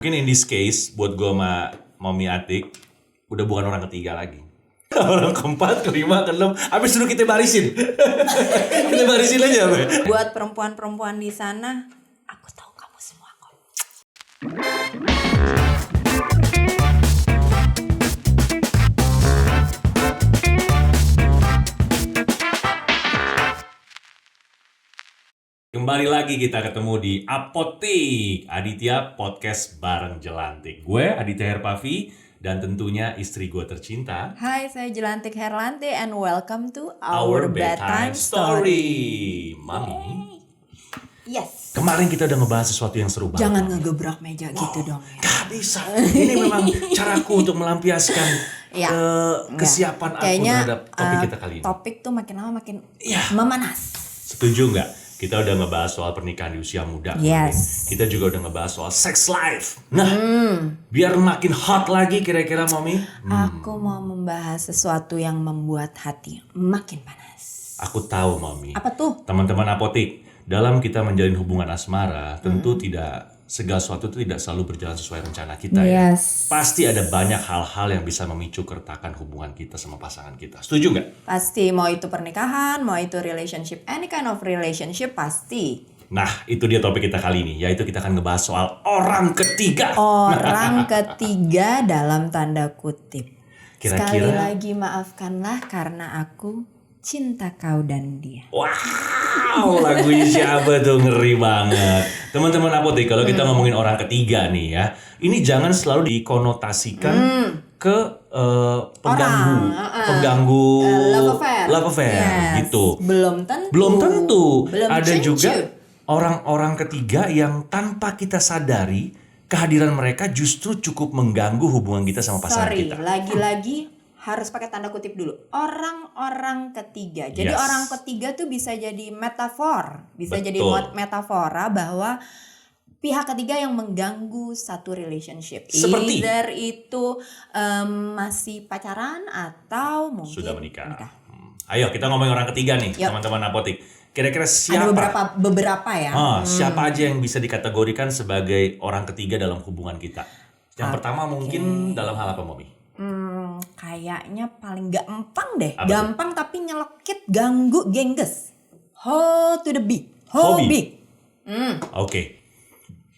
Mungkin in this case buat gue sama Mami Atik udah bukan orang ketiga lagi. Orang keempat, kelima, keenam, habis dulu kita barisin. Kita barisin aja. Buat perempuan-perempuan di sana, aku tahu kamu semua kok. Kembali lagi kita ketemu di Apotik Aditya Podcast bareng Jelantik. Gue Aditya Herpavi dan tentunya istri gue tercinta. Hai, saya Jelantik Herlanti and welcome to Our Bedtime Story. Mami, Yes. kemarin kita udah ngebahas sesuatu yang seru banget. Jangan ngegebrak meja gitu dong ya. Gak bisa. Ini memang caraku untuk melampiaskan Ya, kesiapan aku kayaknya, terhadap topik kita kali ini. Topik tuh makin lama makin Ya. memanas. Setuju nggak? Kita udah ngebahas soal pernikahan di usia muda. Yes. Kita juga udah ngebahas soal sex life. Nah, biar makin hot lagi kira-kira Mami. Aku mau membahas sesuatu yang membuat hati makin panas. Aku tahu Mami. Apa tuh? Teman-teman Apotik, dalam kita menjalin hubungan asmara, tentu tidak segala sesuatu itu tidak selalu berjalan sesuai rencana kita ya. Yes. Pasti ada banyak hal-hal yang bisa memicu keretakan hubungan kita sama pasangan kita. Setuju nggak? Pasti, mau itu pernikahan, mau itu relationship, any kind of relationship pasti. Nah, itu dia topik kita kali ini, yaitu kita akan ngebahas soal orang ketiga. Orang ketiga dalam tanda kutip. Kira-kira- Sekali lagi maafkanlah karena aku cinta kau dan dia. Wow, lagunya siapa tuh, ngeri banget. Teman-teman Apotik, kalau kita ngomongin orang ketiga nih ya, ini jangan selalu dikonotasikan ke pengganggu love affair Yes. gitu. Belum tentu. Belum tentu. Belum Ada tentu. juga orang-orang ketiga yang tanpa kita sadari kehadiran mereka justru cukup mengganggu hubungan kita sama pasangan Sorry, kita. lagi-lagi harus pakai tanda kutip dulu. Orang-orang ketiga. Jadi Yes. orang ketiga tuh bisa jadi metafor, bisa jadi Betul. metafora bahwa pihak ketiga yang mengganggu satu relationship. Seperti? Either itu masih pacaran atau mungkin Sudah menikah. Ayo kita ngomongin orang ketiga nih, Yuk. teman-teman Apotik. Kira-kira Ada siapa? beberapa ya. Siapa aja yang bisa dikategorikan sebagai orang ketiga dalam hubungan kita? Yang pertama mungkin dalam hal apa, Mami? Kayaknya paling gampang deh. Apa tuh? Gampang tapi nyelekit, ganggu, gengges. Ho to the big. Hobi. Hmm, Oke.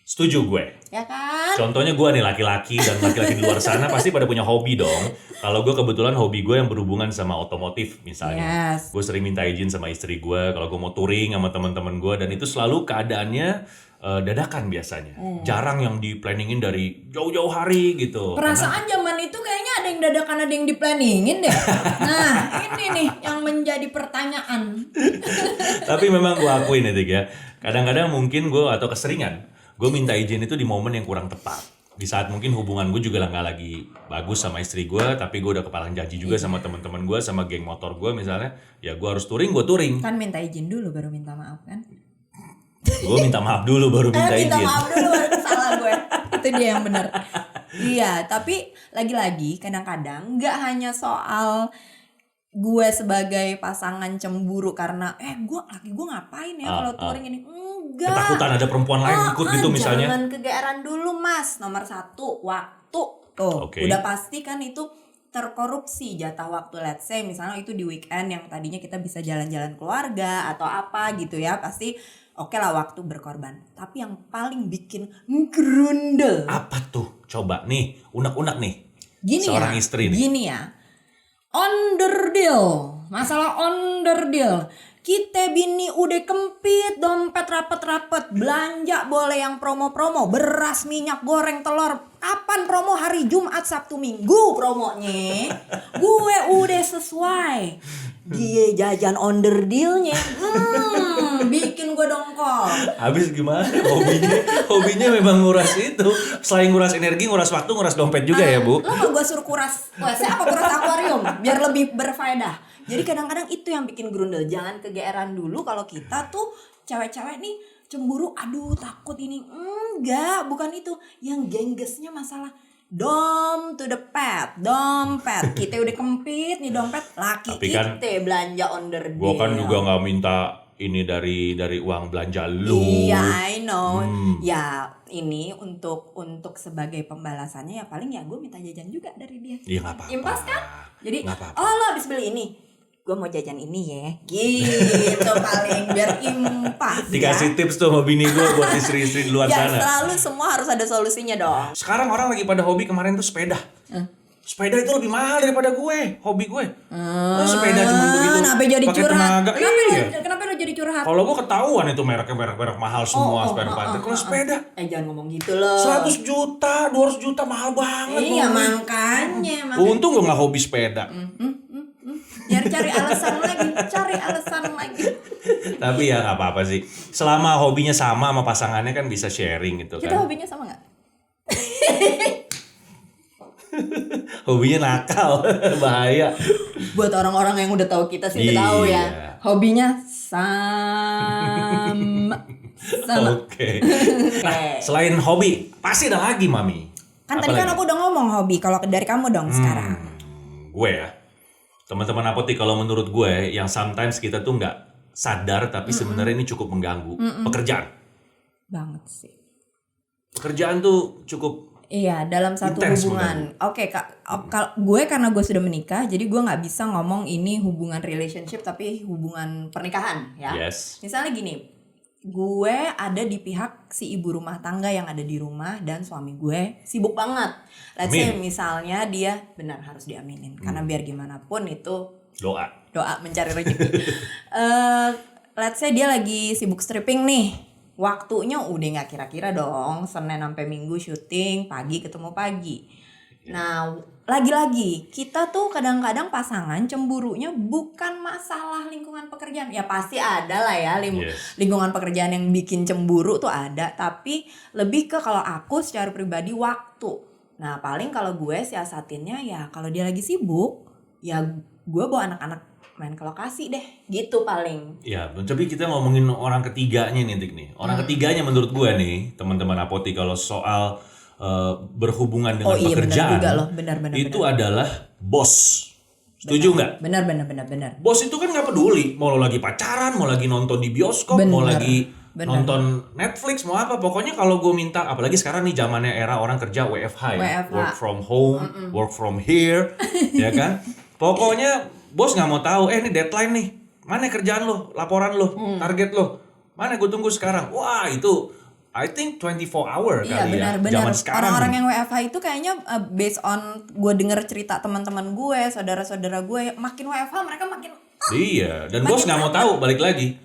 Setuju gue. ya kan? Contohnya gue nih laki-laki dan laki-laki di luar sana pasti pada punya hobi dong. Kalau gue kebetulan hobi gue yang berhubungan sama otomotif misalnya. Yes. Gue sering minta izin sama istri gue kalau gue mau touring sama teman-teman gue, dan itu selalu keadaannya dadakan biasanya. Jarang yang di-planningin dari jauh-jauh hari gitu. Perasaan zaman itu kayaknya ada yang dadakan, ada yang di-planningin deh. Nah, ini nih yang menjadi pertanyaan. Tapi memang gue akuin ya, Tik, ya. Kadang-kadang mungkin gue atau keseringan gue minta izin itu di momen yang kurang tepat. Di saat mungkin hubungan gue juga nggak lagi bagus sama istri gue, tapi gue udah kepalang janji juga sama teman-teman gue, sama geng motor gue misalnya. Ya gue harus touring, gue touring. Kan minta izin dulu baru minta maaf kan? Gue minta maaf dulu baru minta Minta izin. maaf dulu baru salah gue. Itu dia yang benar. Iya, tapi lagi-lagi kadang-kadang nggak hanya soal gue sebagai pasangan cemburu karena laki gue ngapain ya kalau touring ini, enggak. Ketakutan ada perempuan lain ikut gitu misalnya. Jangan kegeeran dulu mas. Nomor satu, waktu. Tuh, Oke. udah pasti kan itu terkorupsi jatah waktu. Let's say misalnya itu di weekend yang tadinya kita bisa jalan-jalan keluarga atau apa gitu ya, pasti oke lah waktu berkorban. Tapi yang paling bikin grundel, Apa tuh? Coba nih, unek-unek nih. gini Seorang ya, istri nih. gini ya, onderdil, masalah onderdil. Kita bini udah kempit, dompet rapet-rapet, belanja boleh yang promo-promo, beras, minyak goreng, telur. Kapan promo? Hari Jumat, Sabtu, Minggu promonya. Gue udah sesuai. Dia jajan onderdilnya, bikin gue dongkol. Habis gimana? Hobinya memang nguras itu. Selain nguras energi, nguras waktu, nguras dompet juga ya, Bu. Lo mau gue suruh kuras WC apa kuras akuarium biar lebih berfaedah. Jadi kadang-kadang itu yang bikin grundel. Jangan kegeeran dulu kalau kita tuh cewek-cewek nih cemburu, aduh takut ini. Enggak, bukan itu. Yang genggesnya masalah to the pet, dompet. Kita udah kempit nih dompet, laki Tapi kan kita belanja onderdil. Gue kan juga nggak minta ini dari uang belanja lu. Iya, I know. Ya ini untuk sebagai pembalasannya ya paling ya gue minta jajan juga dari dia. Iya nggak apa-apa. Impas kan? Jadi Nggak apa-apa. oh lo habis beli ini, gue mau jajan ini ya, gitu paling biar impas. Dikasih tips tuh sama bini gue buat istri-istri di luar Ya sana. selalu semua harus ada solusinya dong. Sekarang orang lagi pada hobi kemarin tuh sepeda. Sepeda itu lebih mahal daripada gue, hobi gue. Sepeda cuma begitu. Kenapa jadi pakai curhat? tenaga. Iya. Kenapa lo jadi curhat? Kalau gue ketahuan itu merek mahal semua spare part. Kalau sepeda Jangan ngomong gitu loh. 100 juta, 200 juta mahal banget. Iya Mami. makanya. Untung gue nggak hobi sepeda. Cari alasan lagi. Tapi ya nggak apa-apa sih. Selama hobinya sama pasangannya kan bisa sharing gitu Kita kan. hobinya sama nggak? Hobinya nakal, bahaya. Buat orang-orang yang udah tahu kita sih udah Iya. tahu ya. Hobinya sama. Oke. Nah, selain hobi, pasti ada lagi, Mami. Kan tadi kan aku udah ngomong hobi. Kalau dari kamu dong sekarang. Gue ya. Teman-teman apotik, kalau menurut gue yang sometimes kita tuh nggak sadar tapi sebenarnya ini cukup mengganggu. Pekerjaan. Banget sih. Pekerjaan tuh cukup Iya, dalam satu intens hubungan. Oke, Kak. Kalau gue karena gue sudah menikah, jadi gue nggak bisa ngomong ini hubungan relationship tapi hubungan pernikahan, ya. Yes. Misalnya gini, gue ada di pihak si ibu rumah tangga yang ada di rumah dan suami gue sibuk banget. Let's say misalnya dia benar harus diaminin karena biar gimana pun itu doa. mencari rezeki. Let's say dia lagi sibuk stripping nih. Waktunya udah nggak kira-kira dong, Senin sampai Minggu syuting, pagi ketemu pagi. Nah, lagi-lagi kita tuh kadang-kadang pasangan cemburunya bukan masalah lingkungan pekerjaan. Ya pasti ada lah ya lingkungan pekerjaan yang bikin cemburu tuh ada, tapi lebih ke kalau aku secara pribadi waktu. Nah, paling kalau gue siasatinnya ya kalau dia lagi sibuk, ya gue bawa anak-anak main ke lokasi deh, gitu paling. Ya, tapi kita ngomongin orang ketiganya nih, Dik nih. Orang ketiganya menurut gue nih, teman-teman apotik, kalau soal berhubungan dengan pekerjaan, benar. itu adalah bos. Setuju nggak? Benar. Bos itu kan nggak peduli, mau lo lagi pacaran, mau lagi nonton di bioskop, mau lagi nonton Netflix, mau apa. Pokoknya kalau gue minta, apalagi sekarang nih zamannya era orang kerja WFH ya, work from home, work from here, ya kan. Pokoknya bos nggak mau tahu, ini deadline nih, mana kerjaan lo, laporan lo, target lo, mana gue tunggu sekarang. Wah itu, I think 24 hour kali ya, zaman sekarang. Orang-orang yang WFH itu kayaknya based on gue denger cerita teman-teman gue, saudara-saudara gue, makin WFH mereka makin Iya, dan bos nggak mau tahu, balik lagi.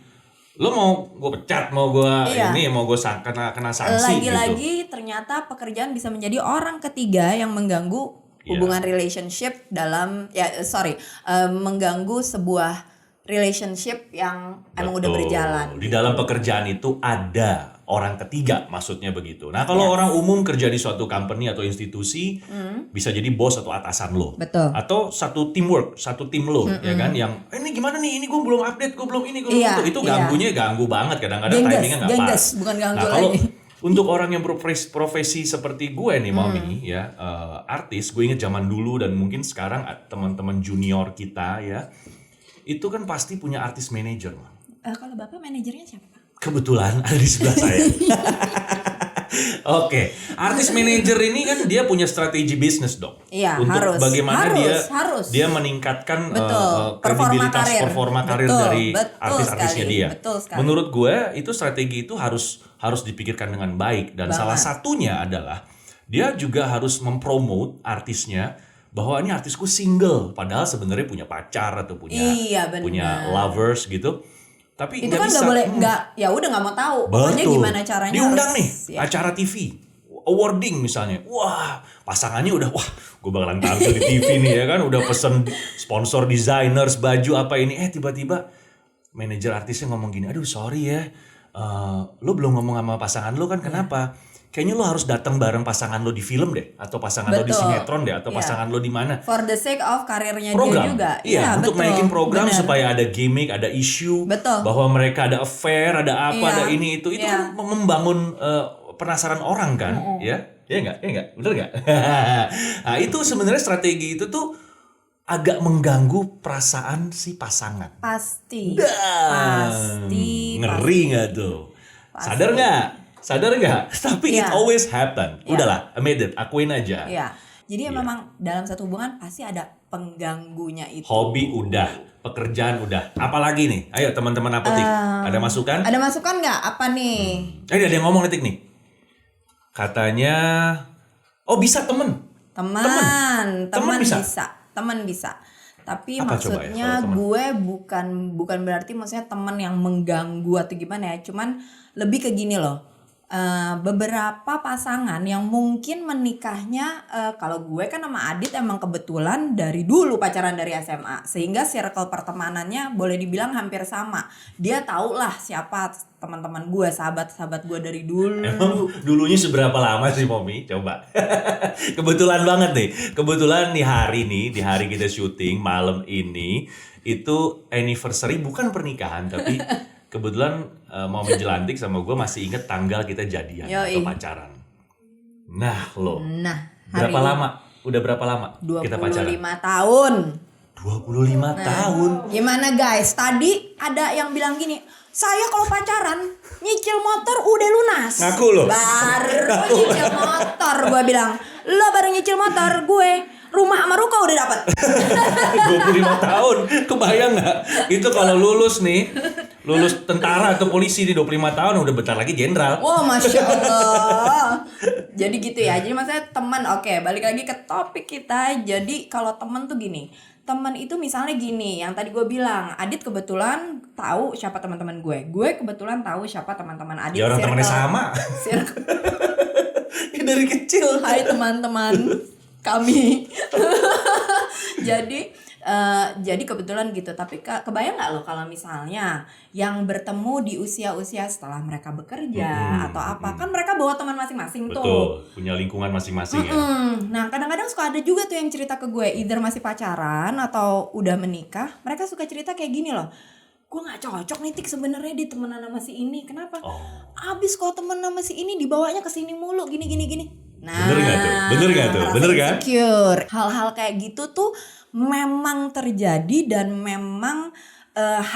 Lo mau gue pecat, mau gue mau gue kena sanksi lagi-lagi ternyata pekerjaan bisa menjadi orang ketiga yang mengganggu hubungan relationship dalam mengganggu sebuah relationship yang emang udah berjalan. Di dalam pekerjaan itu ada orang ketiga, maksudnya begitu. Nah, kalau orang umum kerja di suatu company atau institusi, bisa jadi bos atau atasan lo. Betul. Atau satu teamwork, satu tim lo, ya kan? Yang ini gimana nih? Ini gue belum update, gue belum ini, gue belum itu. Itu ganggunya ganggu banget. Kadang-kadang timingnya nggak pas. Bukan ganggu nah, kalau lagi. untuk orang yang profesi seperti gue nih, Mami, ya, artis, gue inget zaman dulu dan mungkin sekarang teman-teman junior kita ya, itu kan pasti punya artis manajer. Kalau Bapak manajernya siapa? Kebetulan ada di sebelah saya. Oke, artis manajer ini kan dia punya strategi bisnis dong. Iya, untuk bagaimana harus. dia meningkatkan Performa performa karir dari betul artis-artisnya sekali, dia. betul sekali. Menurut gue itu strategi itu harus dipikirkan dengan baik dan salah satunya adalah dia juga harus mempromote artisnya bahwa ini artisku single padahal sebenarnya punya pacar atau punya lovers gitu. Tapi itu kan nggak boleh, ya udah nggak mau tahu. Pokoknya gimana caranya diundang nih acara TV, awarding misalnya. Wah, pasangannya udah gue bakalan tampil di TV nih ya kan, udah pesen sponsor designers baju apa ini. Tiba-tiba manajer artisnya ngomong gini, aduh sorry ya, lo belum ngomong sama pasangan lo kan, kenapa? Kayaknya lo harus datang bareng pasangan lo di film deh, atau pasangan lo di sinetron deh, atau pasangan lo di mana? For the sake of karirnya program. Dia juga. Iya, untuk naikin program supaya ada gimmick, ada isu, bahwa mereka ada affair, ada apa, ada ini itu kan membangun penasaran orang kan, ya nggak, bener nggak? Nah itu sebenarnya strategi itu tuh agak mengganggu perasaan si pasangan. Pasti. Ngeri nggak tuh? Sadar nggak? Sadar nggak? Tapi it Iya. always happen. Iya. Udahlah, admit it, akuin aja. Iya. Jadi Iya. memang dalam satu hubungan pasti ada pengganggunya itu. Hobi udah, pekerjaan udah. Apalagi nih? Ayo teman-teman apotik, ada masukan? Ada masukan nggak? Apa nih? Ada yang ngomong Netik nih. Katanya, oh bisa temen. Teman bisa? Teman bisa. Tapi Apa coba ya maksudnya kalau teman? gue bukan berarti maksudnya teman yang mengganggu atau gimana ya. Cuman lebih ke gini loh. Beberapa pasangan yang mungkin menikahnya kalau gue kan sama Adit emang kebetulan dari dulu pacaran dari SMA, sehingga circle pertemanannya boleh dibilang hampir sama. Dia tahu lah siapa teman-teman gue, sahabat-sahabat gue dari dulu. Emang dulunya seberapa lama sih Momi? Coba. Kebetulan banget nih. Kebetulan di hari kita syuting malam ini itu anniversary, bukan pernikahan tapi kebetulan Momi Jelantik sama gue masih inget tanggal kita jadian Yoi. atau pacaran. Nah lo, Nah, hari berapa lama? Udah berapa lama 25 kita pacaran? tahun. 25 tahun. Gimana guys? Tadi ada yang bilang gini, saya kalau pacaran nyicil motor udah lunas. Ngaku lo. Baru nyicil motor, gue bilang. Lo baru nyicil motor, gue rumah sama ruko udah dapet. 25 tahun. Kebayang nggak? Itu kalau lulus tentara atau polisi di 25 tahun udah bentar lagi jenderal. Wah, Masya Allah. Jadi gitu ya. Jadi maksudnya teman, oke, balik lagi ke topik kita. Jadi kalau teman tuh gini. Teman itu misalnya gini, yang tadi gue bilang, Adit kebetulan tahu siapa teman-teman gue. Gue kebetulan tahu siapa teman-teman Adit. Ya orang temannya sama. Ya, dari kecil. Hai teman-teman kami. Jadi kebetulan gitu. Tapi kebayang nggak lo kalau misalnya yang bertemu di usia-usia setelah mereka bekerja atau apa, kan mereka bawa teman masing-masing tuh. Betul, punya lingkungan masing-masing ya. Nah kadang-kadang suka ada juga tuh yang cerita ke gue, either masih pacaran atau udah menikah. Mereka suka cerita kayak gini loh, gue nggak cocok nih Tik sebenarnya di temenan sama si ini. Kenapa? Abis kalau temen sama si ini dibawanya ke sini mulu gini. Nah, Bener nggak tuh? Bener kan? Insecure. Hal-hal kayak gitu tuh memang terjadi dan memang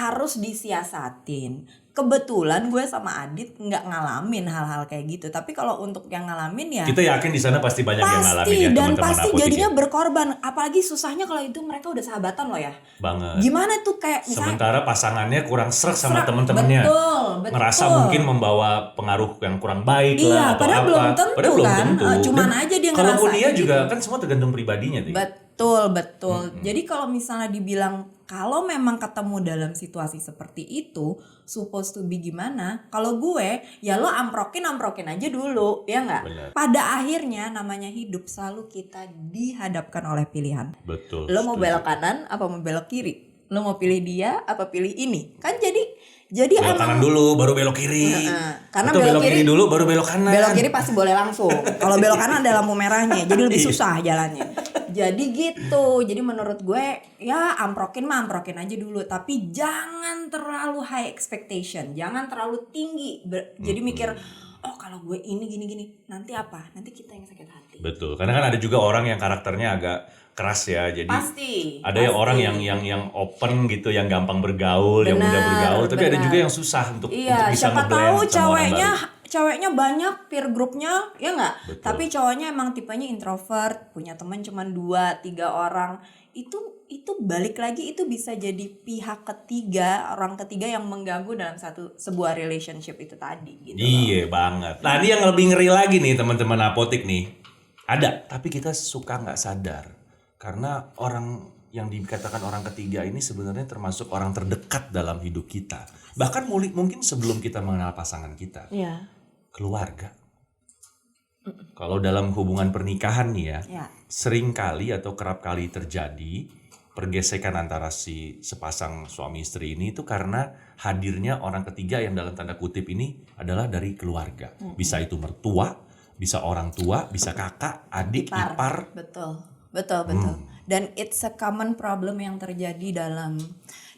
harus disiasatin. Kebetulan gue sama Adit nggak ngalamin hal-hal kayak gitu. Tapi kalau untuk yang ngalamin ya Kita yakin di sana pasti banyak yang ngalamin ya dan teman-teman pasti apotik jadinya ya. berkorban. Apalagi susahnya kalau itu mereka udah sahabatan loh ya. Banget. Gimana tuh kayak misalnya Sementara pasangannya kurang srek sama Serak, teman-temannya. betul. Ngerasa mungkin membawa pengaruh yang kurang baik lah atau padahal apa. belum tentu Padahal belum kan. tentu. Cuman Dan aja dia kalaupun ngerasa dia gitu. juga kan semua tergantung pribadinya tuh. Betul. Jadi kalau misalnya dibilang kalau memang ketemu dalam situasi seperti itu, supposed to be gimana? Kalau gue, ya lo amprokin aja dulu, ya nggak? Benar. Pada akhirnya namanya hidup selalu kita dihadapkan oleh pilihan. Betul. Lo mau setuju. belok kanan apa mau belok kiri? Lo mau pilih dia apa pilih ini? Kan jadi Belok kanan dulu baru belok kiri. Karena atau belok belok kiri kiri dulu baru belok kanan. belok kiri pasti boleh langsung. Kalau belok kanan ada lampu merahnya, jadi lebih susah jalannya. Jadi gitu. Jadi menurut gue ya amprokin aja dulu, tapi jangan terlalu high expectation, jangan terlalu tinggi. Jadi mikir, oh kalau gue ini gini nanti apa? Nanti kita yang sakit hati. Betul. Karena kan ada juga orang yang karakternya agak keras ya. Jadi Pasti. ada yang orang yang open gitu, yang gampang bergaul, yang mudah Benar, bergaul, tapi ada benar. juga yang susah untuk Iya, bisa siapa nge-blend tahu sama orang ceweknya banyak peer grupnya, ya nggak? Betul. Tapi cowoknya emang tipenya introvert, punya teman cuma 2-3 orang. Itu balik lagi itu bisa jadi pihak ketiga, orang ketiga yang mengganggu dalam sebuah relationship itu tadi gitu. Iya banget. Nah ini yang lebih ngeri lagi nih teman-teman apotik nih. Ada, tapi kita suka nggak sadar. Karena orang yang dikatakan orang ketiga ini sebenarnya termasuk orang terdekat dalam hidup kita. Bahkan mungkin sebelum kita mengenal pasangan kita. Iya. Keluarga. Kalau dalam hubungan pernikahan nih ya, Ya. sering kali atau kerap kali terjadi pergesekan antara sepasang suami istri ini itu karena hadirnya orang ketiga yang dalam tanda kutip ini adalah dari keluarga. Bisa itu mertua, bisa orang tua, bisa kakak, adik, ipar. Betul. Dan it's a common problem yang terjadi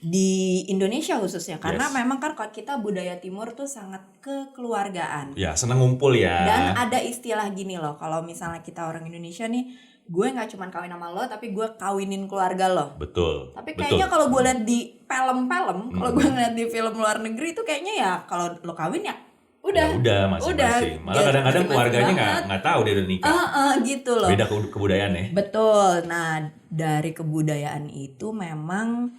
di Indonesia khususnya, karena Yes. memang kan kalau kita budaya timur tuh sangat kekeluargaan. Ya seneng ngumpul ya. Dan ada istilah gini loh, kalau misalnya kita orang Indonesia nih, gue nggak cuma kawin sama lo, tapi gue kawinin keluarga lo. Betul. Tapi kayaknya kalau gue lihat di film-film, kalau gue ngeliat di film luar negeri itu kayaknya ya kalau lo kawin ya Udah. Udah masing-masing. Malah kadang-kadang keluarganya nggak tahu dia udah nikah. Gitu loh. Beda kebudayaan ya. Betul. Nah, dari kebudayaan itu memang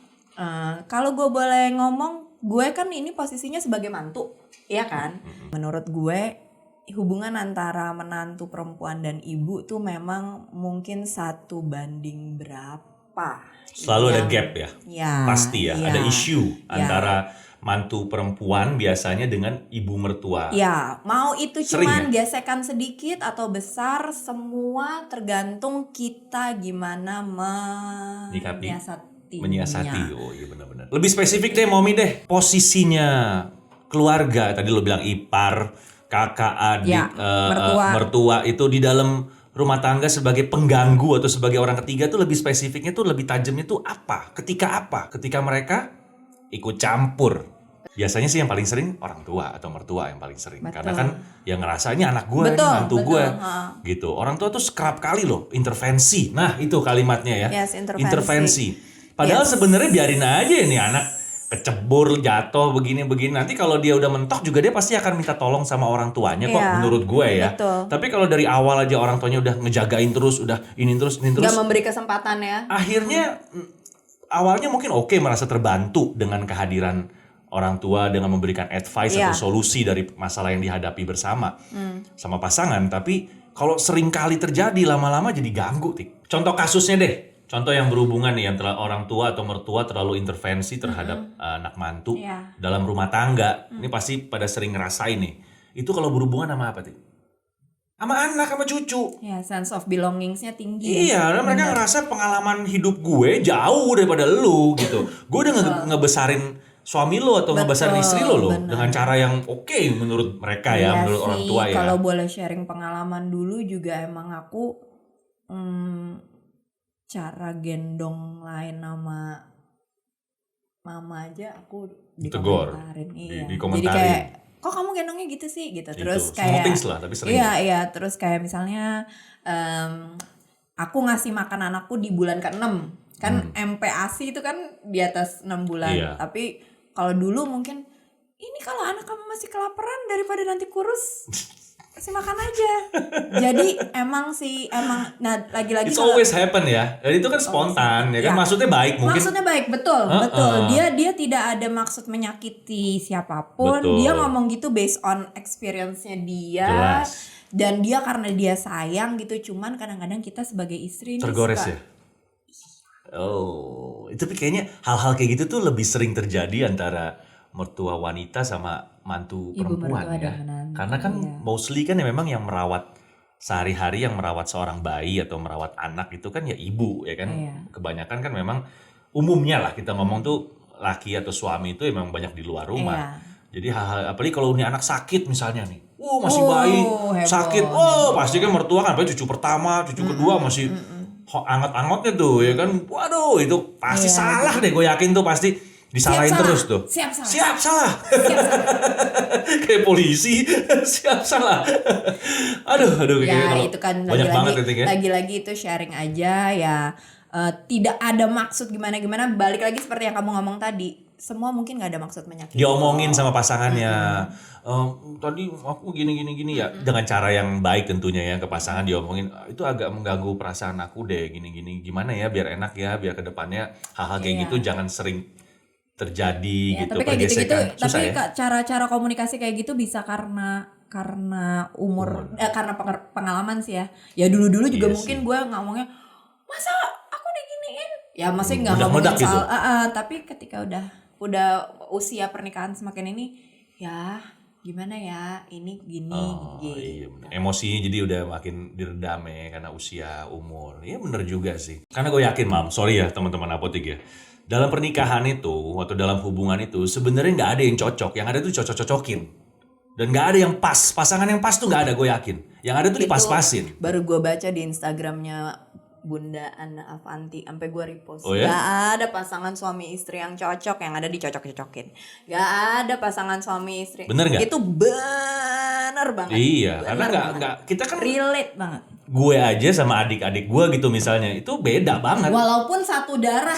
kalau gue boleh ngomong, gue kan ini posisinya sebagai mantu, ya kan? Menurut gue hubungan antara menantu perempuan dan ibu tuh memang mungkin 1 banding berapa. Selalu ada gap ya. Pasti ya. Ada isu antara mantu perempuan biasanya dengan ibu mertua. Ya, mau itu Sering cuman gesekan sedikit atau besar, semua tergantung kita gimana menyiasati. Oh iya benar-benar. Lebih spesifik deh Momi deh. Posisinya keluarga, tadi lo bilang ipar, kakak, adik, mertua itu di dalam rumah tangga sebagai pengganggu atau sebagai orang ketiga tuh lebih spesifiknya tuh lebih tajamnya tuh apa? Ketika mereka ikut campur. Biasanya sih yang paling sering orang tua atau mertua yang paling sering. Betul. Karena kan yang ngerasa ini anak gue, ini mantu gue. Gitu. Orang tua tuh kerap kali loh intervensi. Nah itu kalimatnya ya. Yes, intervensi. Padahal sebenarnya biarin aja ini anak kecebur, jatuh, begini-begini. Nanti kalau dia udah mentok juga dia pasti akan minta tolong sama orang tuanya kok menurut gue ya. Betul. Tapi kalau dari awal aja orang tuanya udah ngejagain terus, udah ini terus. Gak memberi kesempatan ya. Akhirnya awalnya mungkin oke merasa terbantu dengan kehadiran orang tua dengan memberikan advice atau solusi dari masalah yang dihadapi bersama sama pasangan. Tapi kalau sering kali terjadi lama-lama jadi ganggu. Contoh kasusnya deh. Contoh yang berhubungan nih yang orang tua atau mertua terlalu intervensi terhadap anak mantu dalam rumah tangga. Ini pasti pada sering ngerasain nih. Itu kalau berhubungan sama apa Tik? Sama anak, sama cucu. Ya, sense of belongingsnya tinggi. Iya, dan mereka ngerasa pengalaman hidup gue jauh daripada lu gitu. Gue udah ngebesarin suami lo atau ngebesarin istri lo dengan cara yang oke menurut mereka menurut orang tua ya. Kalau boleh sharing pengalaman dulu juga emang aku cara gendong lain nama mama aja aku dikomentarin. Dikomentarin. Jadi kayak kok kamu gendongnya gitu sih gitu. Terus kayak lah, tapi sering. Iya, terus kayak misalnya aku ngasih makan anakku di bulan ke-6. Kan MPASI itu kan di atas 6 bulan. Iya. Tapi kalau dulu mungkin ini kalau anak kamu masih kelaparan daripada nanti kurus kasih makan aja. Jadi emang nah lagi-lagi It's always happen ya. Dan itu kan spontan ya kan maksudnya baik mungkin. Maksudnya baik, betul. Dia tidak ada maksud menyakiti siapapun. Betul. Dia ngomong gitu based on experience-nya dia. Jelas. Dan dia karena dia sayang gitu, cuman kadang-kadang kita sebagai istri tergores ya. Oh, itu kayaknya hal-hal kayak gitu tuh lebih sering terjadi antara mertua wanita sama mantu perempuan ya. Karena kan mostly kan ya memang yang merawat sehari-hari, yang merawat seorang bayi atau merawat anak itu kan ya ibu ya kan. Kebanyakan kan memang umumnya lah kita ngomong tuh laki atau suami itu memang banyak di luar rumah. Jadi hal-hal apalagi kalau ini anak sakit misalnya nih. Masih bayi sakit. Pasti kan mertua kan apalagi cucu pertama, cucu kedua masih anget-angetnya tuh ya kan. Waduh itu pasti salah deh, gue yakin tuh pasti disalahin terus tuh. Siap salah. Kayak polisi. Siap salah. Aduh ya itu kan banyak banget ya. Lagi-lagi itu sharing aja ya. Tidak ada maksud gimana-gimana. Balik lagi seperti yang kamu ngomong tadi, semua mungkin gak ada maksud menyakiti. Diomongin sama pasangannya. Tadi aku gini ya dengan cara yang baik tentunya ya ke pasangan diomongin itu agak mengganggu perasaan aku deh gini gimana ya biar enak ya biar kedepannya hal-hal kayak gitu jangan sering terjadi gitu tapi kayak pergesekan. Tapi cara komunikasi kayak gitu bisa karena umur. Karena pengalaman sih ya. Ya dulu juga mungkin gue ngomongnya masa aku diginiin. Ya maksudnya nggak ngomongin soal gitu. Tapi ketika udah usia pernikahan semakin ini ya gimana ya ini gini gitu. Iya bener. Emosinya jadi udah makin diredam ya karena usia umur. Iya bener juga sih. Karena gue yakin sorry ya teman-teman apotik ya. Dalam pernikahan itu atau dalam hubungan itu sebenarnya nggak ada yang cocok. Yang ada tuh cocok-cocokin. Dan nggak ada yang pas. Pasangan yang pas tuh nggak ada, gue yakin. Yang ada tuh dipas-pasin. Baru gue baca di Instagramnya Bunda Ana Avanti, sampai gue repost. Oh, ya? Gak ada pasangan suami istri yang cocok, yang ada dicocok-cocokin. Gak ada pasangan suami istri. Bener gak? Itu bener banget. Iya, karena nggak kita kan relate banget. Gue aja sama adik-adik gue gitu misalnya itu beda banget. Walaupun satu darah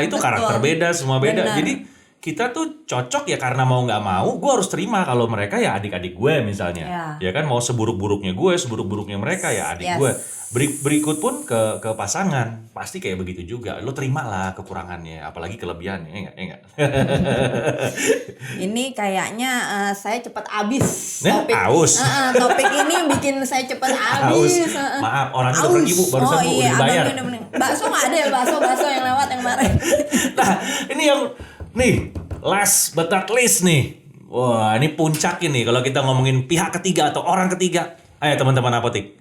itu betul. Karakter beda, semua beda. Bener. Jadi kita tuh cocok ya karena mau nggak mau gue harus terima kalau mereka ya adik-adik gue misalnya. Ya kan mau seburuk-buruknya gue, seburuk-buruknya mereka ya adik gue. Berikut pun ke pasangan pasti kayak begitu juga. Lo terimalah kekurangannya, apalagi kelebihannya, ya enggak? Ini kayaknya saya cepat habis topik ini bikin saya cepat habis. Maaf, orang udah pergi Bu, barusan Bu udah dibayar. Bakso nggak ada ya, bakso yang lewat yang kemarin. Nah, ini yang nih last but not least nih. Wah, ini puncak ini kalau kita ngomongin pihak ketiga atau orang ketiga. Ayo teman-teman apotik.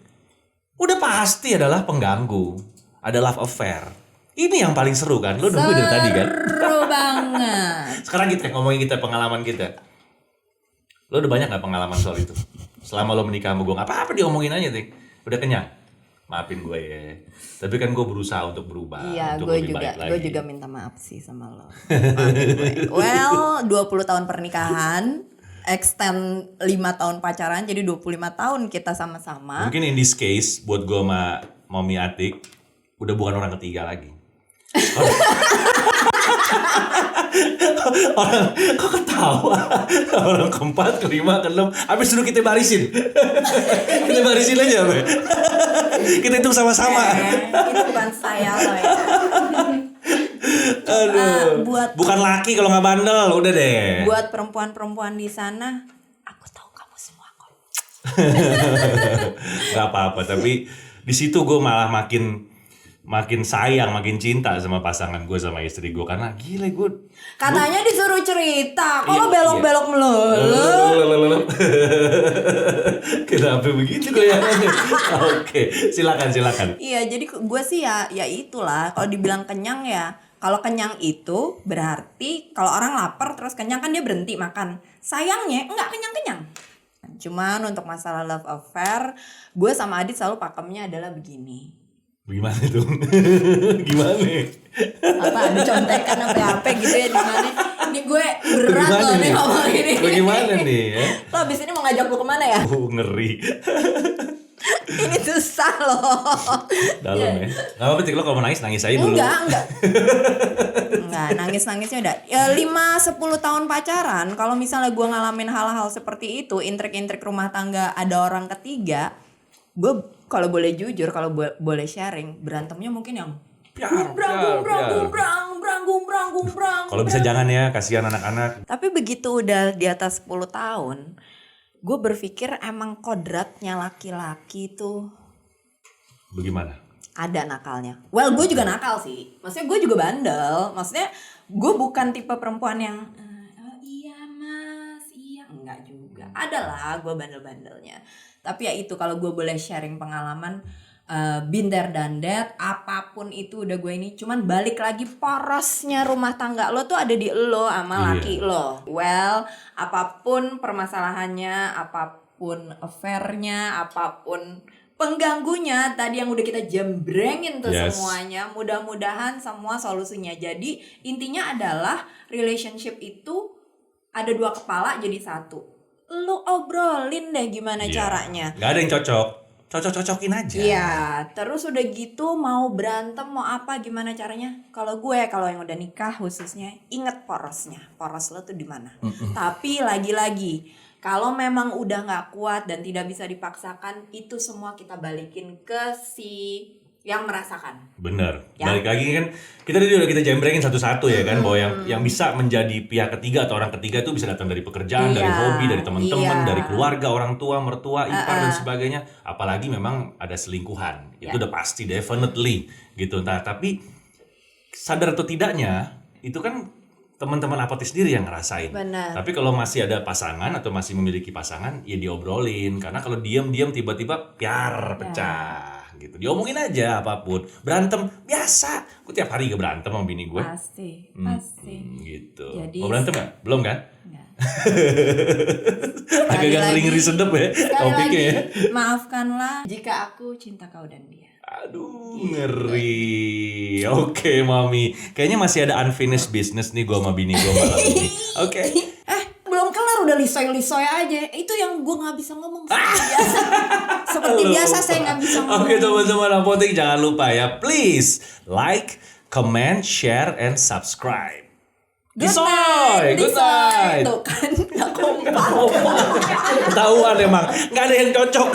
Udah pasti adalah pengganggu. Ada love affair. Ini yang paling seru kan? Lo nunggu dari tadi kan? Seru banget. Sekarang kita ngomongin pengalaman kita. Lo udah banyak gak pengalaman soal itu? Selama lo menikah sama gue, gak apa-apa diomongin aja Tik. Udah kenyang? Maafin gue ya. Tapi kan gue berusaha untuk berubah. Iya, untuk lebih baik lagi. Gue juga minta maaf sih sama lo. Maafin gue. Well, 20 tahun pernikahan, extend 5 tahun pacaran, jadi 25 tahun kita sama-sama. Mungkin in this case, buat gue sama Mami Atik, udah bukan orang ketiga lagi. Orang kok ketawa? Orang keempat, kelima, keenam, habis dulu kita barisin. Kita barisin aja, Be. Kita hitung sama-sama. Itu bukan saya loh ya. Aduh. Bukan laki kalau nggak bandel, udah deh. Buat perempuan-perempuan di sana, aku tahu kamu semua kok. Gak apa-apa, tapi di situ gue malah makin sayang, makin cinta sama pasangan gue, sama istri gue, karena gila gue. Katanya disuruh cerita, kok belok-belok melulu. Kenapa begitu goyangannya? Oke, silakan. Iya, jadi gue sih ya itulah. Kalau dibilang kenyang ya, kalau kenyang itu berarti kalau orang lapar terus kenyang kan dia berhenti makan. Sayangnya enggak kenyang-kenyang. Cuman untuk masalah love affair, gue sama Adit selalu pakemnya adalah begini. Bagaimana tuh? Gimana? Apa ada contekan apa gitu ya di mana? Ini gue berat loh nih ngomong ini. Bagaimana nih ya? Lo abis ini mau ngajak gue kemana ya? Ngeri. Ini susah loh. Dalam ya. Gak apa-apa Tik, lo kalau mau nangis aja dulu. Enggak, nangis-nangisnya udah. Ya 5-10 tahun pacaran, kalau misalnya gue ngalamin hal-hal seperti itu, intrik-intrik rumah tangga ada orang ketiga, gue kalau boleh jujur, kalau boleh sharing, berantemnya mungkin yang gumbrang. Kalau bisa jangan ya, kasihan anak-anak. Tapi begitu udah di atas 10 tahun, gue berpikir emang kodratnya laki-laki tuh bagaimana? ada nakalnya. Well, gue juga nakal sih. Maksudnya gue juga bandel. Maksudnya gue bukan tipe perempuan yang iya mas, iya. Enggak juga. Ada lah gue bandel-bandelnya. Tapi ya itu, kalau gue boleh sharing pengalaman, been there done that, apapun itu udah gue ini. Cuman balik lagi, porosnya rumah tangga lo tuh ada di lo sama laki lo. Well, apapun permasalahannya, apapun affairnya, apapun pengganggunya tadi yang udah kita jembrengin tuh semuanya, mudah-mudahan semua solusinya. Jadi intinya adalah relationship itu ada 2 kepala jadi satu. Lu obrolin deh gimana caranya. Gak ada yang cocok-cocokin aja. Iya, terus udah gitu mau berantem mau apa gimana caranya? Kalau yang udah nikah khususnya, inget porosnya. Poros lo tuh di mana? Tapi lagi-lagi, kalau memang udah nggak kuat dan tidak bisa dipaksakan, itu semua kita balikin ke si yang merasakan. Bener. Ya? Balik lagi kan kita tadi udah kita jembrengin satu-satu ya kan, bahwa yang bisa menjadi pihak ketiga atau orang ketiga itu bisa datang dari pekerjaan, dari hobi, dari teman-teman, dari keluarga, orang tua, mertua, ipar dan sebagainya. Apalagi memang ada selingkuhan. Itu udah pasti, definitely gitu. Nah, tapi sadar atau tidaknya itu kan teman-teman apotek sendiri yang ngerasain. Benar. Tapi kalau masih ada pasangan atau masih memiliki pasangan, ya diobrolin. Karena kalau diam-diam tiba-tiba pecah gitu. Diomongin aja apapun. Berantem biasa. Gue tiap hari berantem sama bini gue. Pasti. Gitu. Jadi, mau berantem gak? Belum kan? Enggak. Agak ngeri-ngeri sedep ya topiknya ya. Maafkanlah jika aku cinta kau dan dia. Aduh, ngeri. Oke, Mami. Kayaknya masih ada unfinished business nih gue sama bini gue malam ini. Oke. Belum kelar udah lisoy-lisoy aja. Itu yang gue gak bisa ngomong seperti biasa. Seperti biasa saya gak bisa ngomong. Oke, teman-teman apotek, jangan lupa ya. Please like, comment, share, and subscribe. Gisoy, good night. Tuh kan, gak kompak. Ketahuan emang, nggak ada yang cocok.